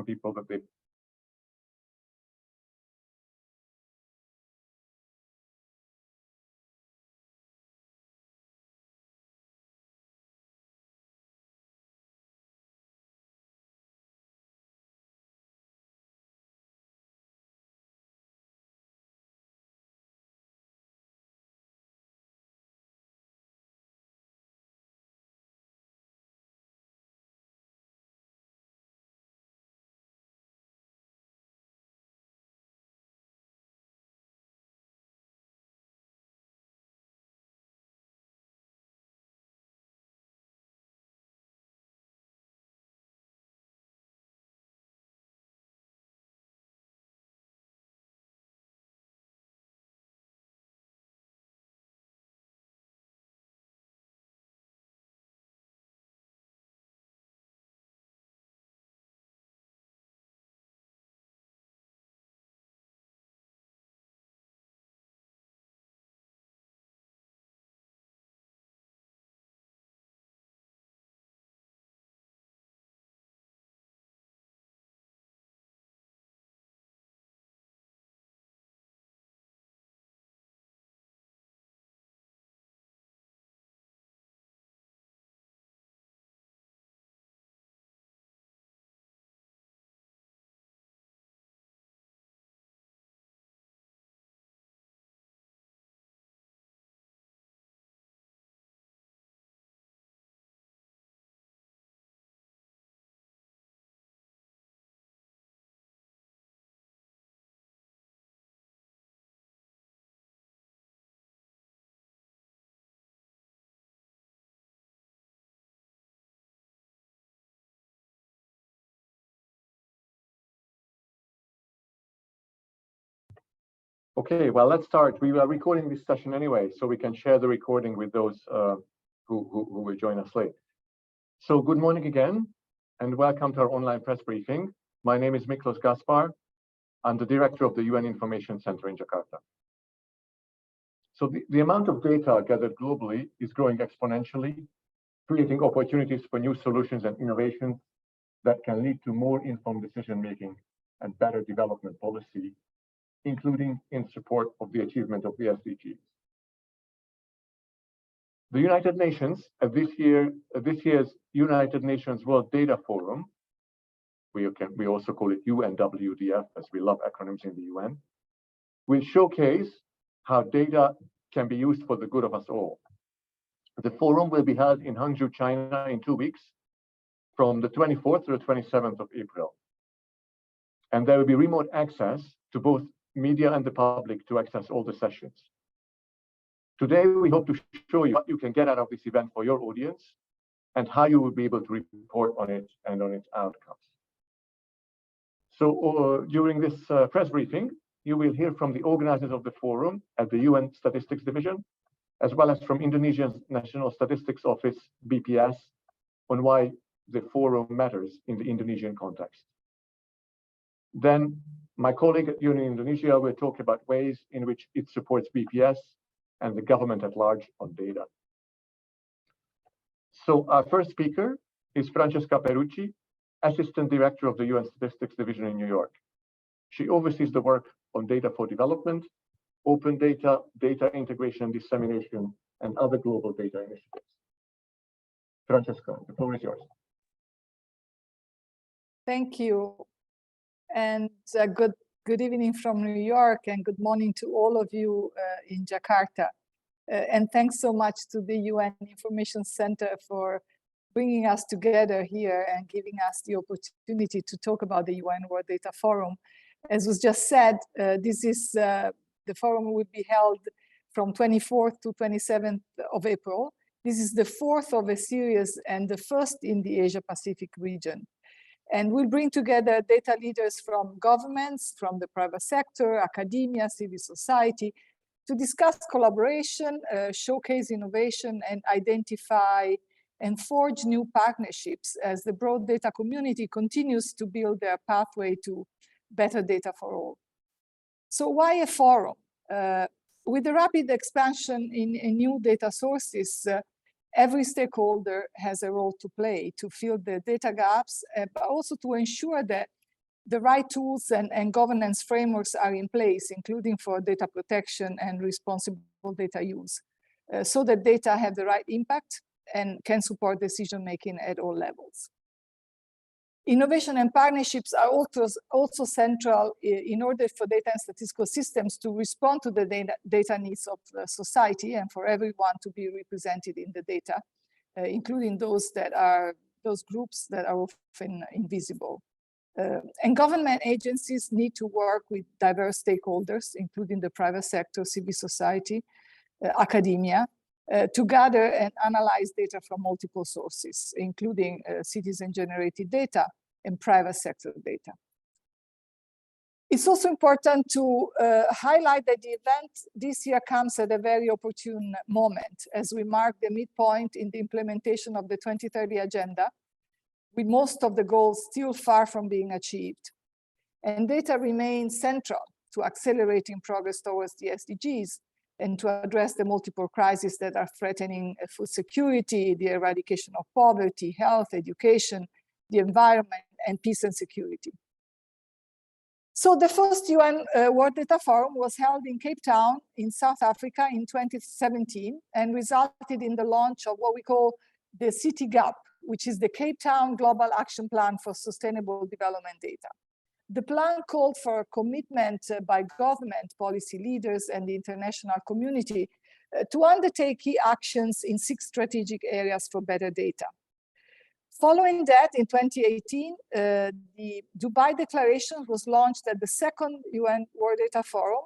people that they Okay, well, let's start. We are recording this session anyway, so we can share the recording with those who will join us late. So good morning again, and welcome to our online press briefing. My name is Miklos Gaspar. I'm the director of the UN Information Center in Jakarta. So the amount of data gathered globally is growing exponentially, creating opportunities for new solutions and innovations that can lead to more informed decision-making and better development policy, including in support of the achievement of the SDGs. The United Nations, at this year's United Nations World Data Forum, we also call it UNWDF, as we love acronyms in the UN, will showcase how data can be used for the good of us all. The forum will be held in Hangzhou, China in 2 weeks, from the 24th to the 27th of April. And there will be remote access to both media and the public to access all the sessions. Today, we hope to show you what you can get out of this event for your audience and how you will be able to report on it and on its outcomes. So during this press briefing, you will hear from the organizers of the forum at the UN Statistics Division, as well as from Indonesia's National Statistics Office, BPS, on why the forum matters in the Indonesian context. Then my colleague at UN Indonesia will talk about ways in which it supports BPS and the government at large on data. So our first speaker is Francesca Perucci, Assistant Director of the UN Statistics Division in New York. She oversees the work on data for development, open data, data integration and dissemination, and other global data initiatives. Francesca, the floor is yours. Thank you. And good evening from New York, and good morning to all of you in Jakarta. And thanks so much to the UN Information Center for bringing us together here and giving us the opportunity to talk about the UN World Data Forum. As was just said, the forum will be held from 24th to 27th of April. This is the fourth of a series and the first in the Asia-Pacific region. And we'll bring together data leaders from governments, from the private sector, academia, civil society, to discuss collaboration, showcase innovation, and identify and forge new partnerships as the broad data community continues to build their pathway to better data for all. So why a forum? With the rapid expansion in new data sources, every stakeholder has a role to play to fill the data gaps, but also to ensure that the right tools and governance frameworks are in place, including for data protection and responsible data use, so that data have the right impact and can support decision-making at all levels. Innovation and partnerships are also central in order for data and statistical systems to respond to the data needs of society and for everyone to be represented in the data, including those groups that are often invisible. And government agencies need to work with diverse stakeholders, including the private sector, civil society, academia, to gather and analyze data from multiple sources, including citizen-generated data and private sector data. It's also important to highlight that the event this year comes at a very opportune moment as we mark the midpoint in the implementation of the 2030 Agenda, with most of the goals still far from being achieved. And data remains central to accelerating progress towards the SDGs and to address the multiple crises that are threatening food security, the eradication of poverty, health, education, the environment, and peace and security. So the first UN World Data Forum was held in Cape Town in South Africa in 2017 and resulted in the launch of what we call the City Gap, which is the Cape Town Global Action Plan for Sustainable Development Data. The plan called for a commitment by government, policy leaders, and the international community to undertake key actions in 6 strategic areas for better data. Following that, in 2018, the Dubai Declaration was launched at the second UN World Data Forum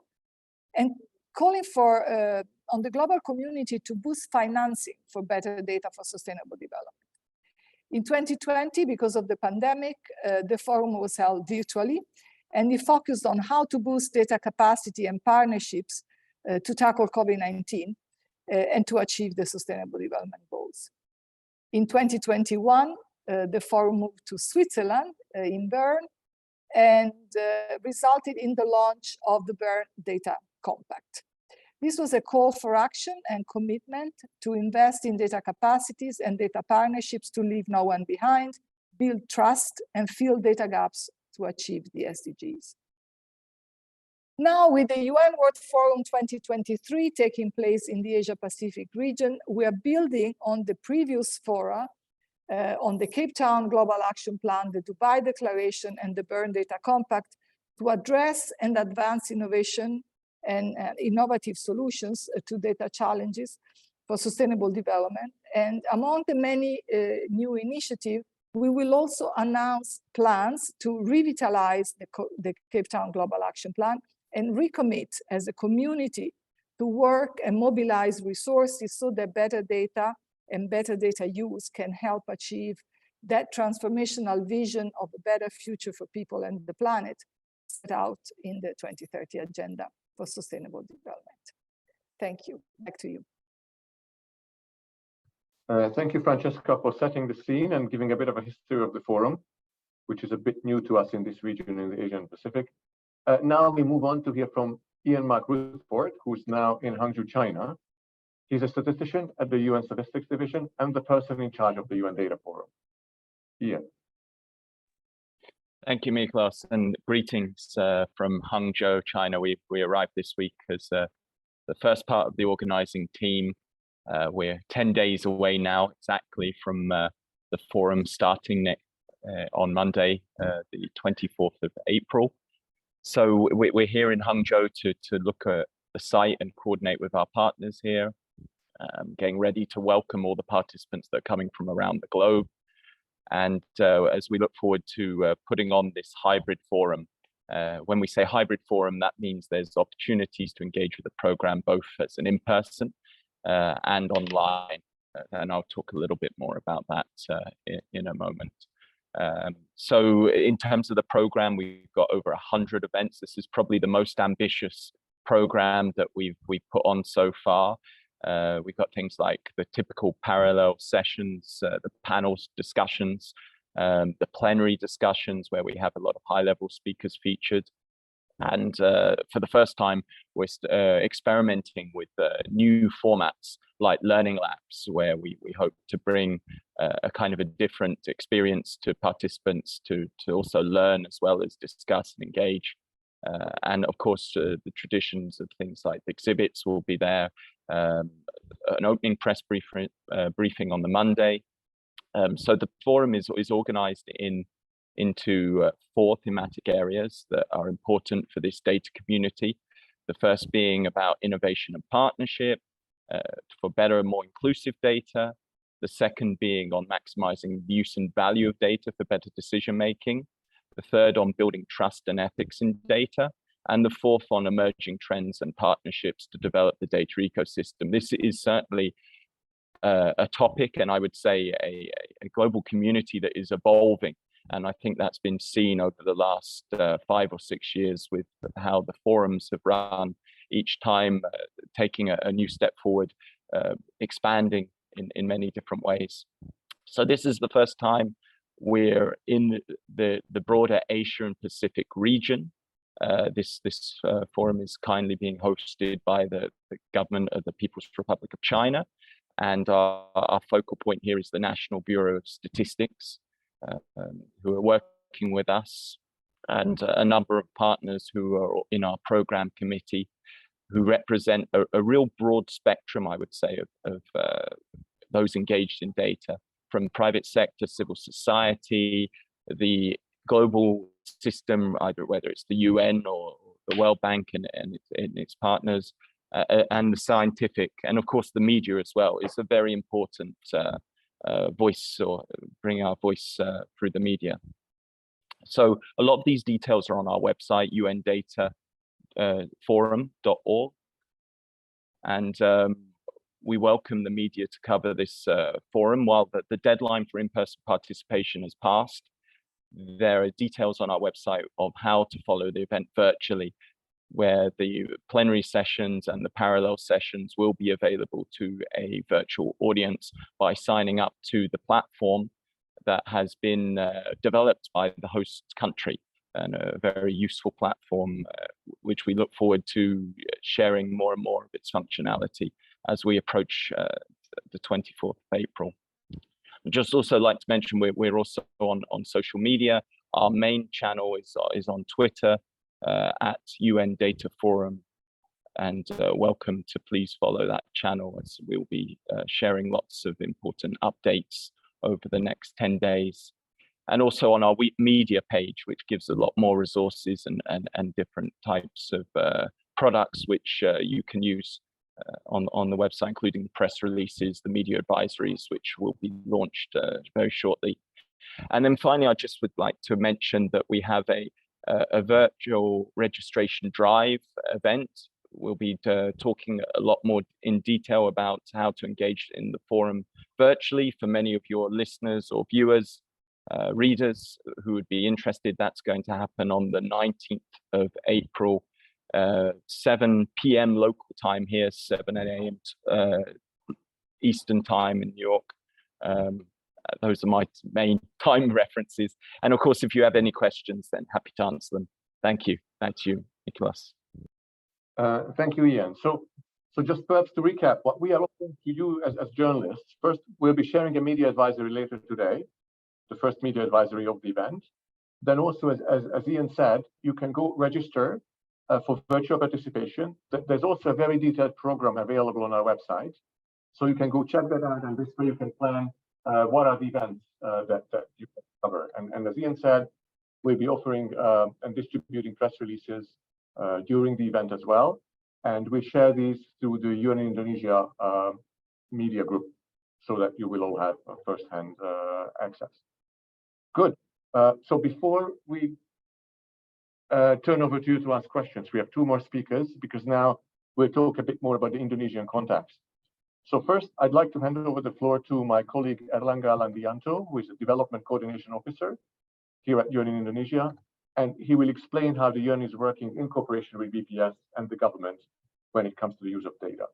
and calling for on the global community to boost financing for better data for sustainable development. In 2020, because of the pandemic, the forum was held virtually, and it focused on how to boost data capacity and partnerships to tackle COVID-19 and to achieve the sustainable development goals. In 2021, the forum moved to Switzerland in Bern and resulted in the launch of the Bern Data Compact. This was a call for action and commitment to invest in data capacities and data partnerships to leave no one behind, build trust, and fill data gaps to achieve the SDGs. Now, with the UN World Forum 2023 taking place in the Asia-Pacific region, we are building on the previous fora on the Cape Town Global Action Plan, the Dubai Declaration, and the Bern Data Compact to address and advance innovation and innovative solutions to data challenges for sustainable development. And among the many new initiatives, we will also announce plans to revitalize the Cape Town Global Action Plan and recommit as a community to work and mobilize resources so that better data and better data use can help achieve that transformational vision of a better future for people and the planet set out in the 2030 Agenda for Sustainable Development. Thank you. Back to you. Thank you, Francesca, for setting the scene and giving a bit of a history of the forum, which is a bit new to us in this region in the Asian Pacific. Now we move on to hear from Ian Mark Rutherford, who's now in Hangzhou, China. He's a statistician at the UN Statistics Division and the person in charge of the UN Data Forum. Ian. Thank you, Miklos, and greetings from Hangzhou, China. We arrived this week as the first part of the organizing team. We're 10 days away now, exactly from the forum starting on Monday, the 24th of April. So we're here in Hangzhou to look at the site and coordinate with our partners here, getting ready to welcome all the participants that are coming from around the globe. And as we look forward to putting on this hybrid forum, when we say hybrid forum, that means there's opportunities to engage with the program, both as an in-person and online. And I'll talk a little bit more about that in a moment. So in terms of the program, we've got over 100 events. This is probably the most ambitious program that we've put on so far. We've got things like the typical parallel sessions, the panels discussions, the plenary discussions where we have a lot of high-level speakers featured. And for the first time, we're experimenting with new formats like learning labs, where we hope to bring a kind of a different experience to participants to also learn as well as discuss and engage. And of course, the traditions of things like the exhibits will be there, an opening press briefing on the Monday. So the forum is organized into 4 thematic areas that are important for this data community. The first being about innovation and partnership for better and more inclusive data. The second being on maximizing the use and value of data for better decision making. The third on building trust and ethics in data. And the fourth on emerging trends and partnerships to develop the data ecosystem. This is certainly a topic, and I would say a global community that is evolving. And I think that's been seen over the last 5 or 6 years with how the forums have run, each time taking a new step forward, expanding in many different ways. So this is the first time we're in the broader Asia and Pacific region. This forum is kindly being hosted by the government of the People's Republic of China. And our focal point here is the National Bureau of Statistics, who are working with us, and a number of partners who are in our program committee, who represent a real broad spectrum, I would say, of those engaged in data, from private sector, civil society, the global system, either whether it's the UN or the World Bank and its partners, and the scientific, and of course the media as well is a very important voice, or bring our voice through the media. So a lot of these details are on our website, undataforum.org, and we welcome the media to cover this forum. While the deadline for in-person participation has passed, there are details on our website of how to follow the event virtually, where the plenary sessions and the parallel sessions will be available to a virtual audience by signing up to the platform that has been developed by the host country, and a very useful platform, which we look forward to sharing more and more of its functionality as we approach the 24th of April. I'd just also like to mention we're also on social media. Our main channel is on Twitter, at UNDataForum, and welcome to please follow that channel, as we'll be sharing lots of important updates over the next 10 days. And also on our media page, which gives a lot more resources and different types of products which you can use on the website, including press releases, the media advisories, which will be launched very shortly. And then finally, I just would like to mention that we have a virtual registration drive event. We'll be talking a lot more in detail about how to engage in the forum virtually. For many of your listeners or viewers, readers who would be interested, that's going to happen on the 19th of April, 7 p.m. local time here, 7 a.m. Eastern time in New York. Those are my main time references. And of course, if you have any questions, then happy to answer them. Thank you. Thank you, Nicholas. Thank you, Ian. So just perhaps to recap, what we are looking to do as journalists, first, we'll be sharing a media advisory later today, the first media advisory of the event. Then also, as Ian said, you can go register for virtual participation. There's also a very detailed program available on our website. So you can go check that out, and this way you can plan what are the events that you can cover. And as Ian said, we'll be offering and distributing press releases during the event as well. And we share these through the UN Indonesia media group, so that you will all have first-hand access. Good. So before we turn over to you to ask questions, we have 2 more speakers, because now we'll talk a bit more about the Indonesian context. So first, I'd like to hand over the floor to my colleague Erlangga Landianto, who is a Development Coordination Officer here at UN in Indonesia, and he will explain how the UN is working in cooperation with BPS and the government when it comes to the use of data.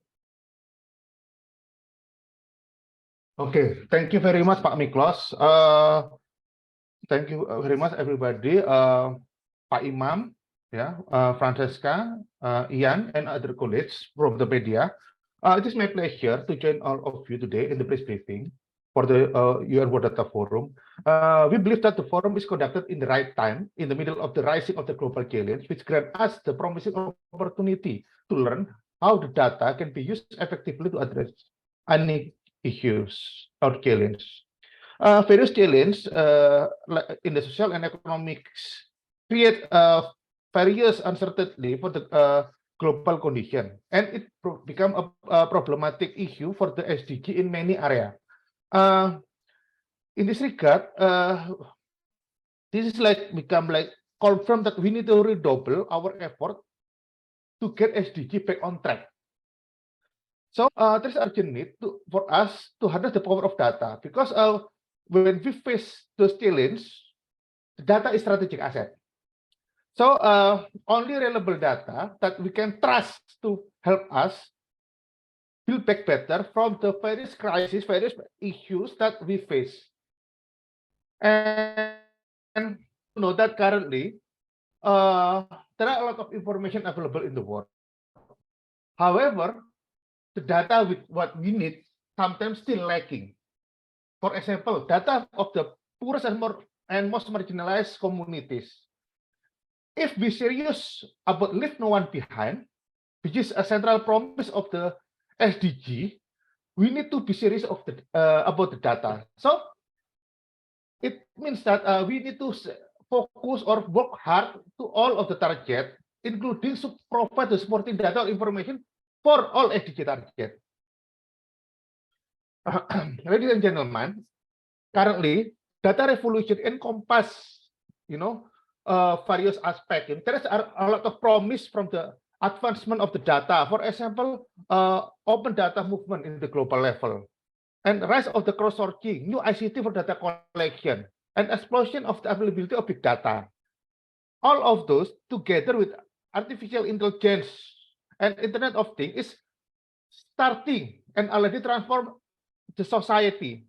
Okay, thank you very much, Pak Miklos. Thank you very much, everybody. Pak Imam, Francesca, Ian, and other colleagues from the media. It is my pleasure to join all of you today in the press briefing for the UN World Data Forum. We believe that the forum is conducted in the right time, in the middle of the rising of the global challenge, which grant us the promising opportunity to learn how the data can be used effectively to address any issues or challenges. Various challenges in the social and economics create various uncertainty for the global condition, and it become a problematic issue for the SDG in many areas. In this regard, this is become confirm that we need to redouble our effort to get SDG back on track. So there's urgent need for us to harness the power of data, because when we face those challenges, the data is strategic asset. So only reliable data that we can trust to help us build back better from the various crises, various issues that we face. And you know that currently there are a lot of information available in the world. However, the data with what we need sometimes still lacking. For example, data of the poorest and most marginalized communities. If we serious about leave no one behind, which is a central promise of the SDG, we need to be serious of the about the data. So it means that we need to focus or work hard to all of the target, including to provide the supporting data or information for all SDG target. Ladies and gentlemen, currently data revolution encompass, various aspects. There is a lot of promise from the advancement of the data. For example, open data movement in the global level, and rise of the crowdsourcing, new ICT for data collection, and explosion of the availability of big data. All of those together with artificial intelligence and Internet of Things is starting and already transform the society.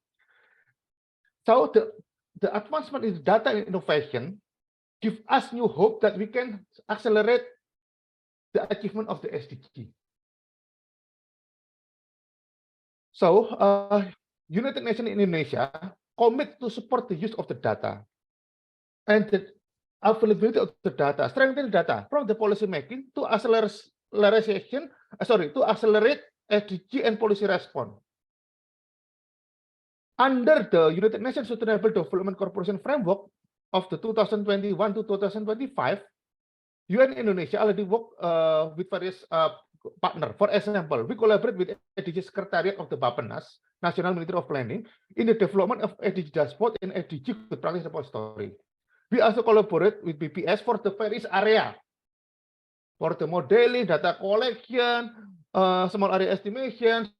So the advancement in data and innovation give us new hope that we can accelerate the achievement of the SDG. So United Nations in Indonesia commit to support the use of the data and the availability of the data, strengthen data from the policy making to accelerate SDG and policy response. Under the United Nations Sustainable Development Corporation framework of the 2021 to 2025, UN Indonesia already work with various partners. For example, we collaborate with SDG Secretariat of the Bappenas, National Ministry of Planning, in the development of SDG dashboard and SDG good practice repository. We also collaborate with BPS for the various area, for the modeling, data collection, small area estimation,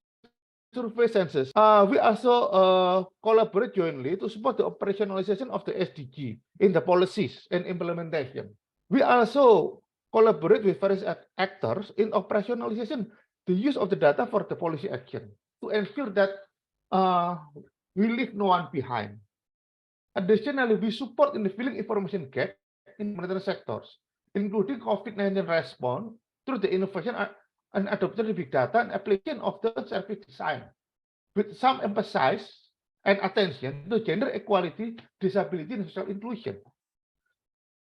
survey census. We also collaborate jointly to support the operationalization of the SDG in the policies and implementation. We also collaborate with various actors in operationalization the use of the data for the policy action to ensure that we leave no one behind. Additionally, we support in the filling information gap in monetary sectors, including COVID-19 response through the innovation and adoption of big data and application of the service design, with some emphasis and attention to gender equality, disability, and social inclusion.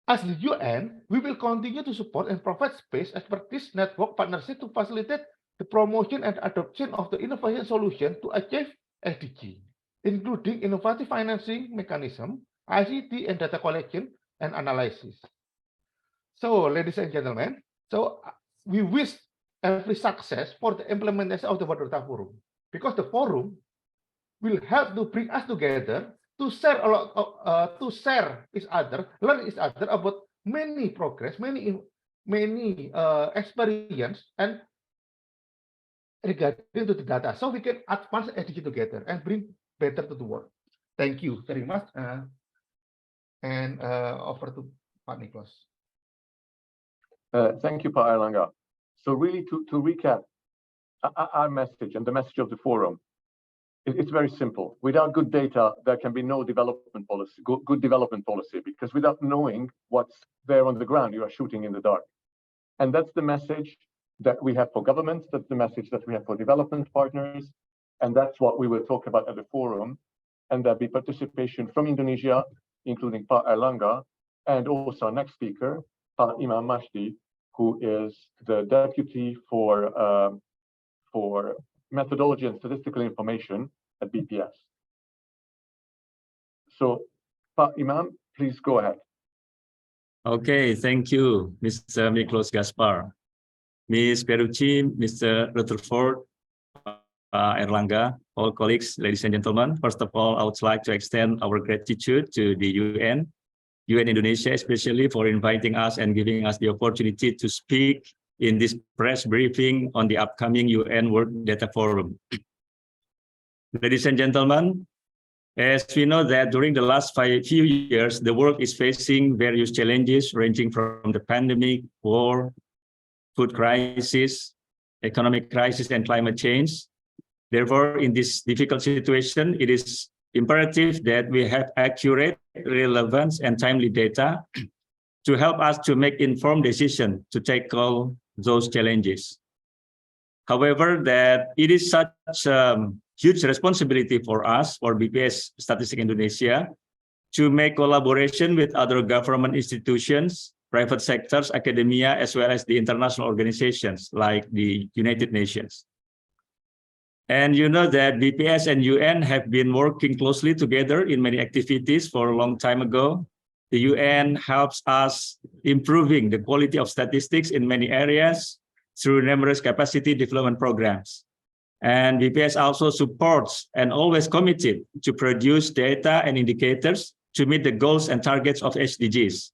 As the UN, we will continue to support and provide space, expertise, network, partnership to facilitate the promotion and adoption of the innovation solution to achieve SDG, including innovative financing mechanism, ICT, and data collection and analysis. So, ladies and gentlemen, we wish every success for the implementation of the World Data Forum, because the forum will help to bring us together to share a lot of, learn each other about many progress, many experience, and regarding to the data, so we can advance SDG together and bring better to the world. Thank you very much, and over to Pak Nicholas. Thank you, Pak Airlangga. So really, to recap our message and the message of the forum, it's very simple. Without good data, there can be no development policy, good development policy, because without knowing what's there on the ground, you are shooting in the dark. And that's the message that we have for governments, that's the message that we have for development partners, and that's what we will talk about at the forum, and there'll be participation from Indonesia, including Pak Erlangga, and also our next speaker, Pak Imam Masdi, who is the Deputy for Methodology and Statistical Information at BPS. So, Pak Imam, please go ahead. Okay, thank you, Mr. Miklos Gaspar. Ms. Perucci, Mr. Rutherford, Erlangga, all colleagues, ladies and gentlemen. First of all, I would like to extend our gratitude to the UN Indonesia, especially for inviting us and giving us the opportunity to speak in this press briefing on the upcoming UN World Data Forum. Ladies and gentlemen, as we know that during the last few years, the world is facing various challenges ranging from the pandemic, war, food crisis, economic crisis, and climate change. Therefore, in this difficult situation, it is imperative that we have accurate, relevant, and timely data to help us to make informed decisions to tackle those challenges. However, that it is such huge responsibility for us, for BPS Statistics Indonesia, to make collaboration with other government institutions, private sectors, academia, as well as the international organizations like the United Nations. And you know that BPS and UN have been working closely together in many activities for a long time ago. The UN helps us improving the quality of statistics in many areas through numerous capacity development programs. And BPS also supports and always committed to produce data and indicators to meet the goals and targets of SDGs.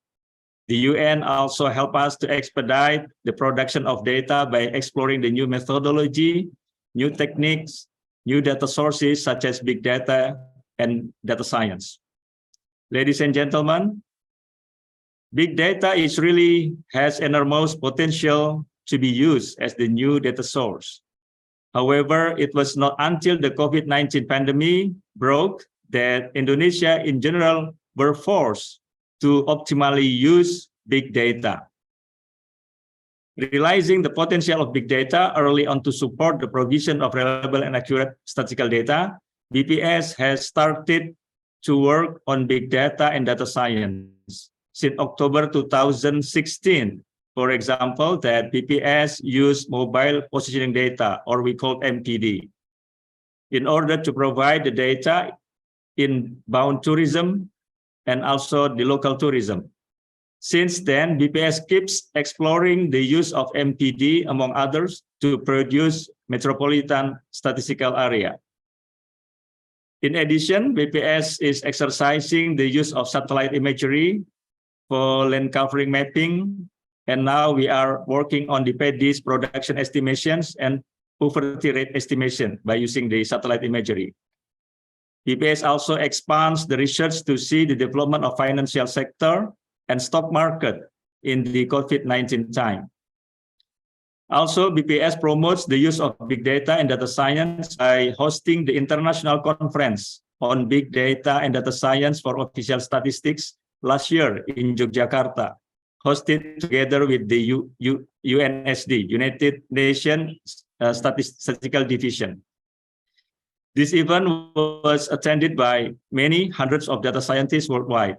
The UN also help us to expedite the production of data by exploring the new methodology, new techniques, new data sources such as big data and data science. Ladies and gentlemen, big data has enormous potential to be used as the new data source. However, it was not until the COVID-19 pandemic broke that Indonesia in general were forced to optimally use big data. Realizing the potential of big data early on to support the provision of reliable and accurate statistical data, BPS has started to work on big data and data science since October 2016. For example, that BPS used mobile positioning data, or we call MPD, in order to provide the data in bound tourism and also the local tourism. Since then, BPS keeps exploring the use of MPD, among others, to produce metropolitan statistical area. In addition, BPS is exercising the use of satellite imagery for land covering mapping, and now we are working on the PEDIS production estimations and poverty rate estimation by using the satellite imagery. BPS also expands the research to see the development of financial sector and stock market in the COVID-19 time. Also, BPS promotes the use of big data and data science by hosting the International Conference on Big Data and Data Science for Official Statistics last year in Jakarta, hosted together with the UNSD, United Nations Statistical Division. This event was attended by many hundreds of data scientists worldwide.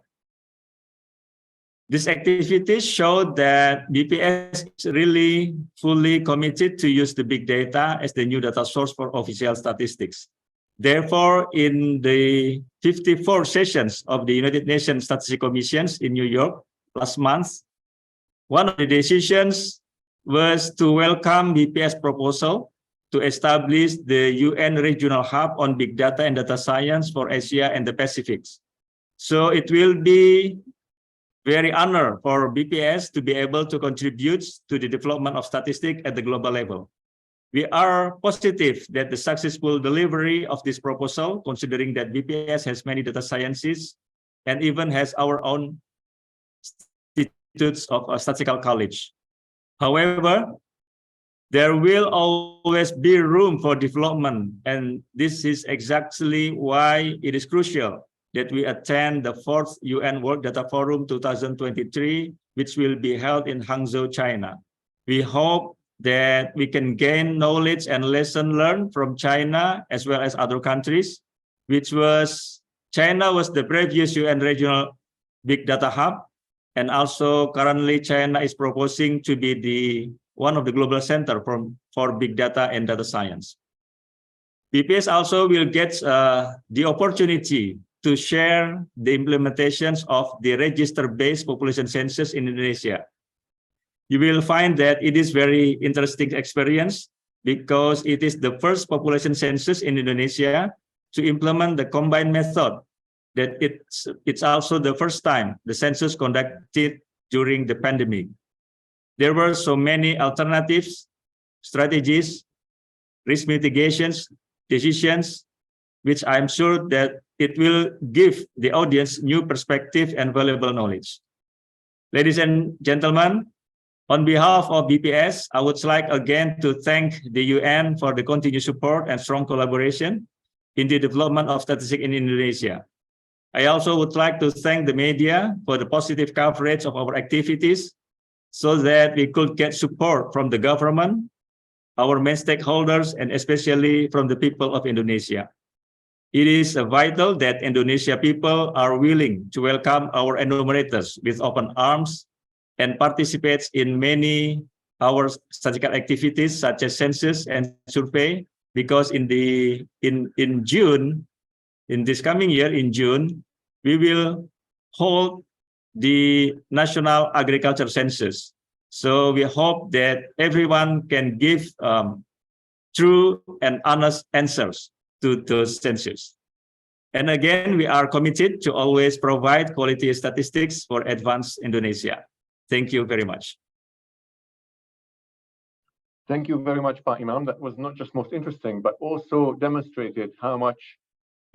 These activities showed that BPS is really fully committed to use the big data as the new data source for official statistics. Therefore, in the 54 sessions of the United Nations Statistics Commissions in New York last month, one of the decisions was to welcome BPS proposal to establish the UN Regional Hub on Big Data and Data Science for Asia and the Pacific. So it will be very honor for BPS to be able to contribute to the development of statistics at the global level. We are positive that the successful delivery of this proposal, considering that BPS has many data sciences and even has our own institutes of a statistical college. However, there will always be room for development, and this is exactly why it is crucial that we attend the 4th UN World Data Forum 2023, which will be held in Hangzhou, China. We hope that we can gain knowledge and lesson learned from China as well as other countries, which was China was the previous UN regional big data hub, and also currently China is proposing to be one of the global center for big data and data science. BPS also will get the opportunity to share the implementations of the register-based population census in Indonesia. You will find that it is very interesting experience because it is the first population census in Indonesia to implement the combined method. That it's also the first time the census conducted during the pandemic. There were so many alternatives, strategies, risk mitigations, decisions, which I'm sure that it will give the audience new perspective and valuable knowledge. Ladies and gentlemen, on behalf of BPS, I would like again to thank the UN for the continued support and strong collaboration in the development of statistics in Indonesia. I also would like to thank the media for the positive coverage of our activities so that we could get support from the government, our main stakeholders, and especially from the people of Indonesia. It is vital that Indonesia people are willing to welcome our enumerators with open arms and participates in many our statistical activities such as census and survey, because in June, in this coming year, in June, we will hold the National Agriculture Census. So we hope that everyone can give true and honest answers to those census. And again, we are committed to always provide quality statistics for advanced Indonesia. Thank you very much. Thank you very much, Pak Imam. That was not just most interesting, but also demonstrated how much,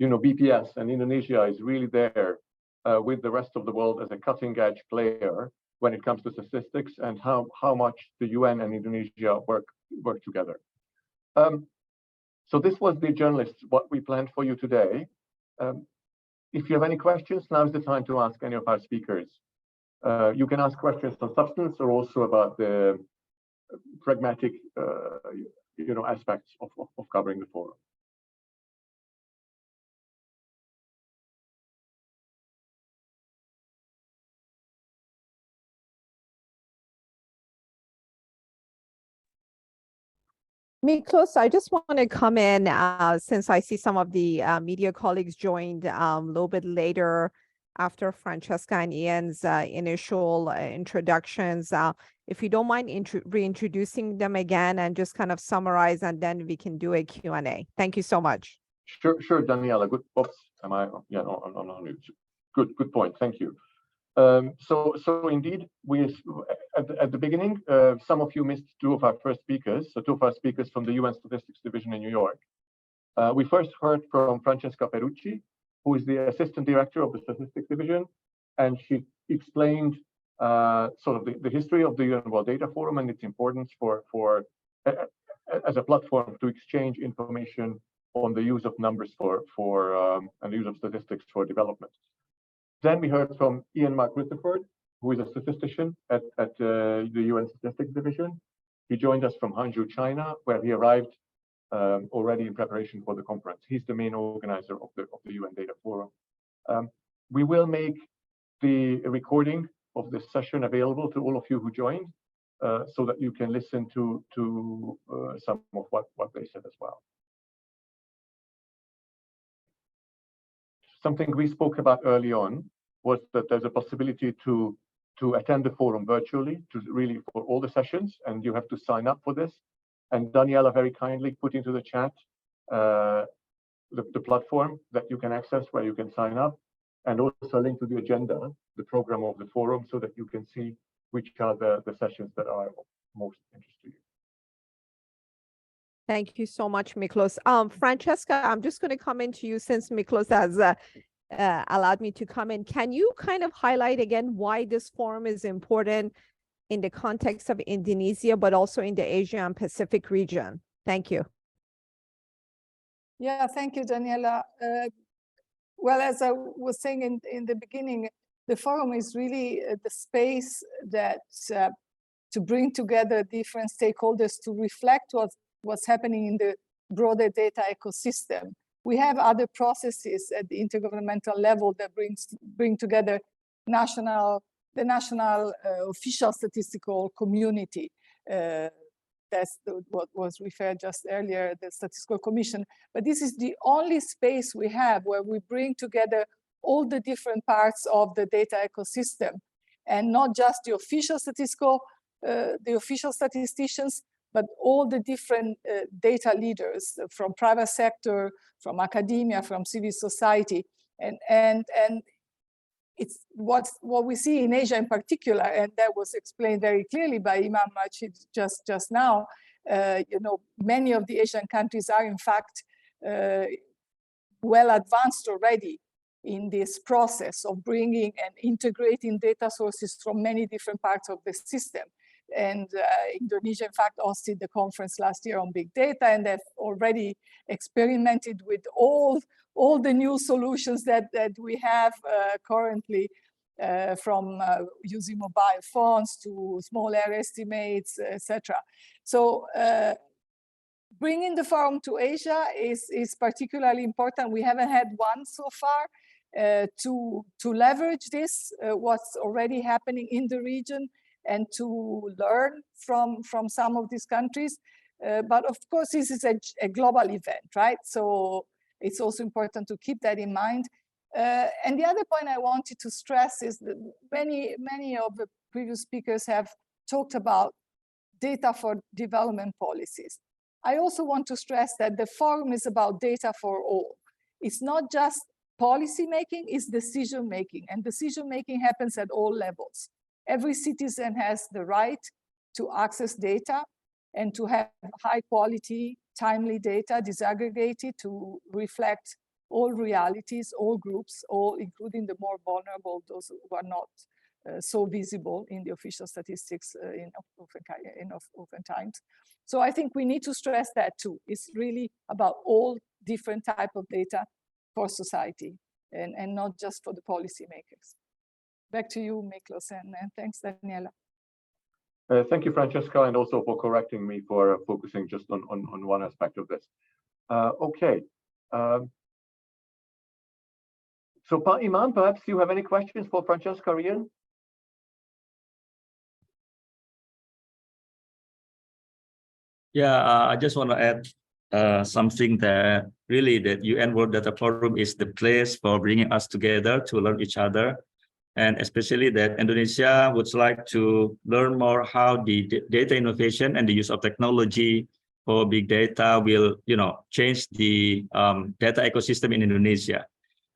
BPS and Indonesia is really there with the rest of the world as a cutting-edge player when it comes to statistics, and how much the UN and Indonesia work together. So this was the journalists, what we planned for you today. If you have any questions, now is the time to ask any of our speakers. You can ask questions on substance or also about the pragmatic, aspects of covering the forum. Miklos, I just want to come in since I see some of the media colleagues joined a little bit later after Francesca and Ian's initial introductions. If you don't mind reintroducing them again and just kind of summarize, and then we can do a Q&A. Thank you so much. Sure, Daniela. Good. Oops, am I? Yeah, on mute. Good point. Thank you. So indeed, we at the beginning, some of you missed two of our first speakers. So two of our speakers from the UN Statistics Division in New York. We first heard from Francesca Perucci, who is the Assistant Director of the Statistics Division, and she explained sort of the history of the UN World Data Forum and its importance for as a platform to exchange information on the use of numbers and the use of statistics for development. Then we heard from Ian Mark Rutherford, who is a statistician at the UN Statistics Division. He joined us from Hangzhou, China, where he arrived already in preparation for the conference. He's the main organizer of the UN Data Forum. We will make the recording of this session available to all of you who joined, so that you can listen to some of what they said as well. Something we spoke about early on was that there's a possibility to attend the forum virtually, for all the sessions, and you have to sign up for this. And Daniela very kindly put into the chat the platform that you can access where you can sign up, and also a link to the agenda, the program of the forum, so that you can see which are the sessions that are of most interest to you. Thank you so much, Miklos. Francesca, I'm just going to come into you since Miklos has allowed me to come in. Can you kind of highlight again why this forum is important in the context of Indonesia, but also in the Asia and Pacific region? Thank you. Yeah, thank you, Daniela. Well, as I was saying in the beginning, the forum is really the space that to bring together different stakeholders to reflect what's happening in the broader data ecosystem, we have other processes at the intergovernmental level that bring together the national official statistical community. That's what was referred just earlier, the Statistical Commission. But this is the only space we have where we bring together all the different parts of the data ecosystem, and not just the official statisticians, but all the different data leaders from private sector, from academia, from civil society, and it's what we see in Asia in particular, and that was explained very clearly by Imam Rachid just now. You know, many of the Asian countries are in fact well advanced already in this process of bringing and integrating data sources from many different parts of the system. And Indonesia, in fact, hosted the conference last year on big data, and they've already experimented with all the new solutions that we have currently, from using mobile phones to small area estimates, etc. So bringing the forum to Asia is particularly important. We haven't had one so far to leverage this, what's already happening in the region, and to learn from some of these countries. But of course, this is a global event, right? So it's also important to keep that in mind. And the other point I wanted to stress is that many of the previous speakers have talked about data for development policies. I also want to stress that the forum is about data for all. It's not just policy making, it's decision making, and decision making happens at all levels. Every citizen has the right to access data and to have high quality, timely data disaggregated to reflect all realities, all groups, all, including the more vulnerable, those who are not so visible in the official statistics oftentimes. So I think we need to stress that too. It's really about all different type of data for society and not just for the policymakers. Back to you, Miklos, and thanks, Daniela. Thank you, Francesca, and also for correcting me for focusing just on one aspect of this. Okay. So, Pa Imam, perhaps you have any questions for Francesca or Ian? Yeah, I just want to add something that really that UN World Data Forum is the place for bringing us together to learn each other. And especially that Indonesia would like to learn more how the data innovation and the use of technology for big data will, change the data ecosystem in Indonesia.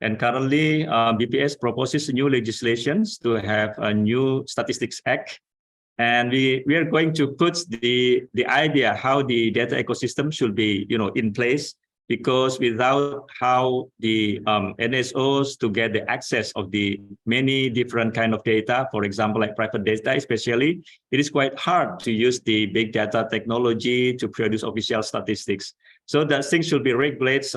And currently, BPS proposes new legislations to have a new Statistics Act. And we are going to put the idea how the data ecosystem should be, in place, because without how the NSOs to get the access of the many different kind of data, for example, like private data especially, it is quite hard to use the big data technology to produce official statistics. So that things should be regulated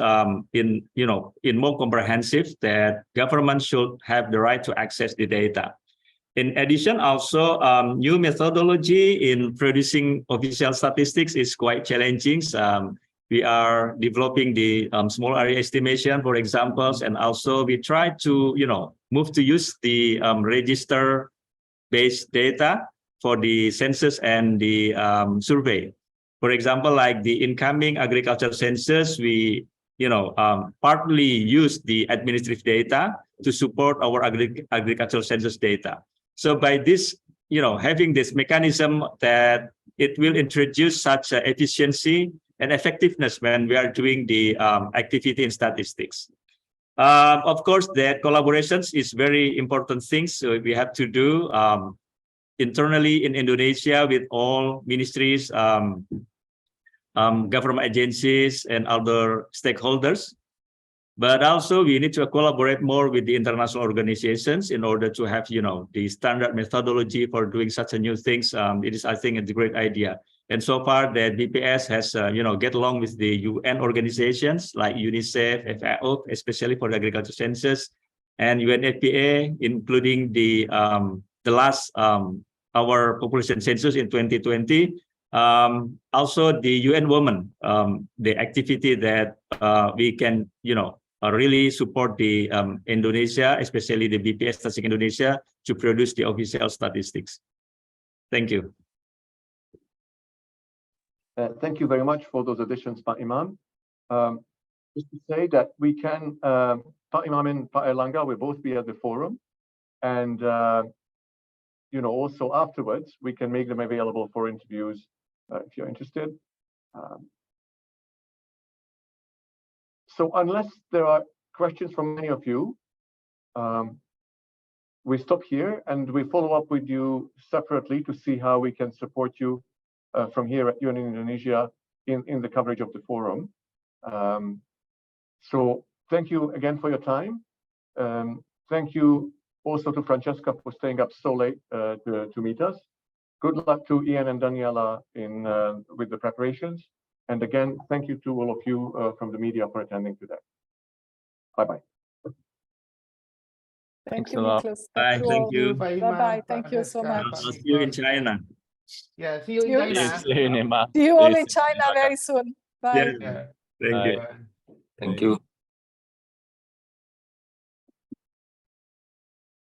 in more comprehensive, that government should have the right to access the data. In addition, also new methodology in producing official statistics is quite challenging. We are developing the small area estimation, for examples, and also we try to, move to use the register-based data for the census and the survey. For example, like the incoming agriculture census, we, partly use the administrative data to support our agricultural census data. So by this, having this mechanism that it will introduce such efficiency and effectiveness when we are doing the activity in statistics. Of course, that collaborations is very important thing. So we have to do internally in Indonesia with all ministries, government agencies, and other stakeholders. But also we need to collaborate more with the international organizations in order to have, the standard methodology for doing such a new things. It is, I think, a great idea. And so far, the BPS has, get along with the UN organizations like UNICEF, FAO, especially for the agriculture census, and UNFPA, including the last our population census in 2020. Also the UN Women, the activity that we can, really support the Indonesia, especially the BPS Statistik Indonesia, to produce the official statistics. Thank you. Thank you very much for those additions, Pak Imam. Just to say that we can, Pak Imam and Pak Erlangga will both be at the forum, and also afterwards we can make them available for interviews if you're interested. So unless there are questions from any of you, we stop here and we follow up with you separately to see how we can support you from here at UN Indonesia in the coverage of the forum. So thank you again for your time. Thank you also to Francesca for staying up so late to meet us. Good luck to Ian and Daniela with the preparations. And again, thank you to all of you from the media for attending today. Bye-bye. Thank Thanks you, a lot. Miklos. Bye, thank you. Bye-bye. Thank you so much. I'll see you in China. Yeah, see you in See you See you China. soon, Imam. See you See all you in soon, China Erlangga. very soon. Bye. Yeah. Yeah. Thank you. Bye. Thank you.